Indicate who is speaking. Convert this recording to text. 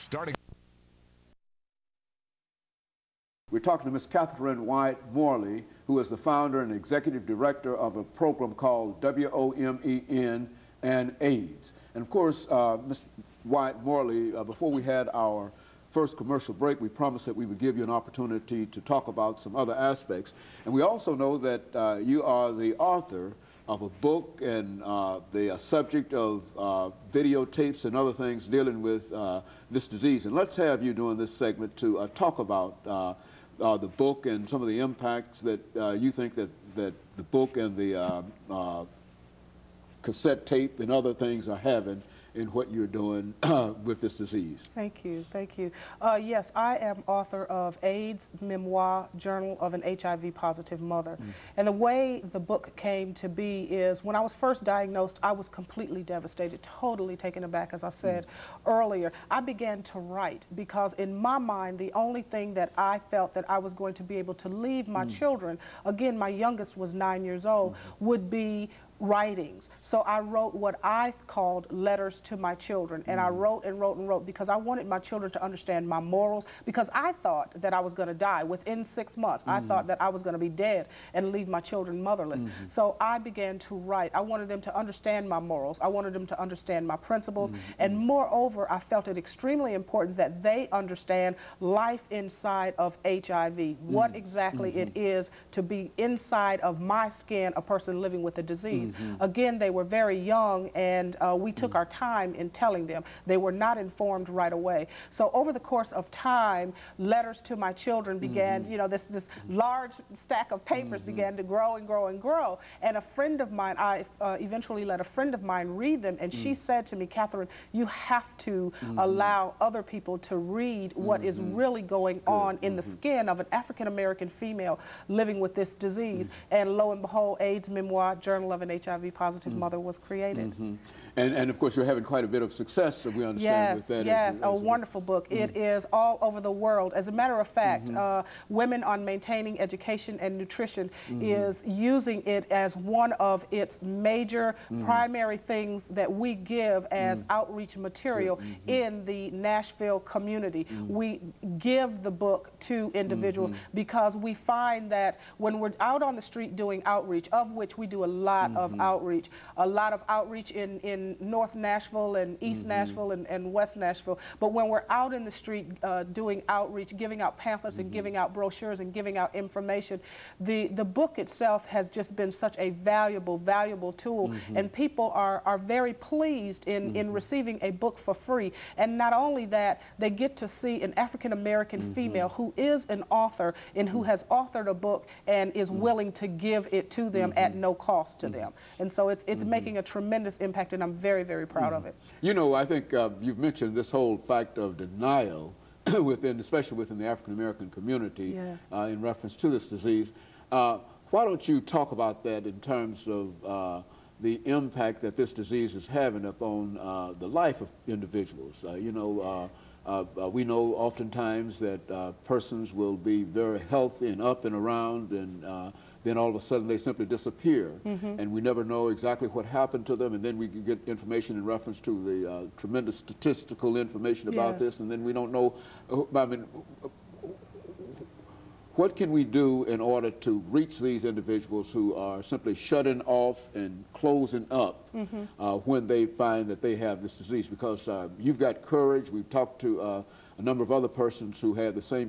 Speaker 1: Starting.
Speaker 2: We're talking to Ms. CWyatt-Morley3, who is the founder and executive director of a program called WOMEN and AIDS. And of course, Ms. Wyatt-Morley, before we had our first commercial break, we promised that we would give you an opportunity to talk about some other aspects. And we also know that you are the author of a book and the subject of videotapes and other things dealing with this disease. And let's have you during this segment to talk about the book and some of the impacts that you think that the book and the cassette tape and other things are having in what you're doing with this disease.
Speaker 3: Thank you, thank you. Yes, I am author of AIDS Memoir, Journal of an HIV-Positive Mother. And the way the book came to be is when I was first diagnosed, I was completely devastated, totally taken aback, as I said earlier. I began to write because in my mind, the only thing that I felt that I was going to be able to leave my children, again, my youngest was 9 years old, would be writings. So I wrote what I called letters to my children, and I wrote and wrote and wrote because I wanted my children to understand my morals, because I thought that I was going to die within 6 months. I thought that I was going to be dead and leave my children motherless. So I began to write. I wanted them to understand my morals. I wanted them to understand my principles, and moreover, I felt it extremely important that they understand life inside of HIV, what exactly it is to be inside of my skin, a person living with a disease. Again, they were very young, and we took our time in telling them. They were not informed right away. So over the course of time, letters to my children began, you know, this large stack of papers began to grow and grow and grow. And a friend of mine, I eventually let a friend of mine read them, and she said to me, Catherine, you have to allow other people to read what is really going on in the skin of an African-American female living with this disease. And lo and behold, AIDS Memoir, Journal of an HIV-Positive Mother was created.
Speaker 2: And of course, you're having quite a bit of success, we understand, with that.
Speaker 3: Yes, a wonderful book. It is all over the world. As a matter of fact, Women on Maintaining Education and Nutrition is using it as one of its major primary things that we give as outreach material in the Nashville community. We give the book to individuals because we find that when we're out on the street doing outreach, of which we do a lot of outreach, in North Nashville and East Nashville and West Nashville. But when we're out in the street doing outreach, giving out pamphlets and giving out brochures and giving out information, the book itself has just been such a valuable tool. And people are very pleased in receiving a book for free. And not only that, they get to see an African-American female who is an author and who has authored a book and is willing to give it to them at no cost to them. And so it's making a tremendous impact, and I'm very, very proud of it.
Speaker 2: You know, I think you've mentioned this whole fact of denial especially within the African-American community in reference to this disease. Why don't you talk about that in terms of the impact that this disease is having upon the life of individuals? You know, we know oftentimes that persons will be very healthy and up and around, and then all of a sudden they simply disappear, and we never know exactly what happened to them, and then we can get information in reference to the tremendous statistical information about this, and then we don't know, I mean, what can we do in order to reach these individuals who are simply shutting off and closing up when they find that they have this disease? Because you've got courage. We've talked to a number of other persons who had the same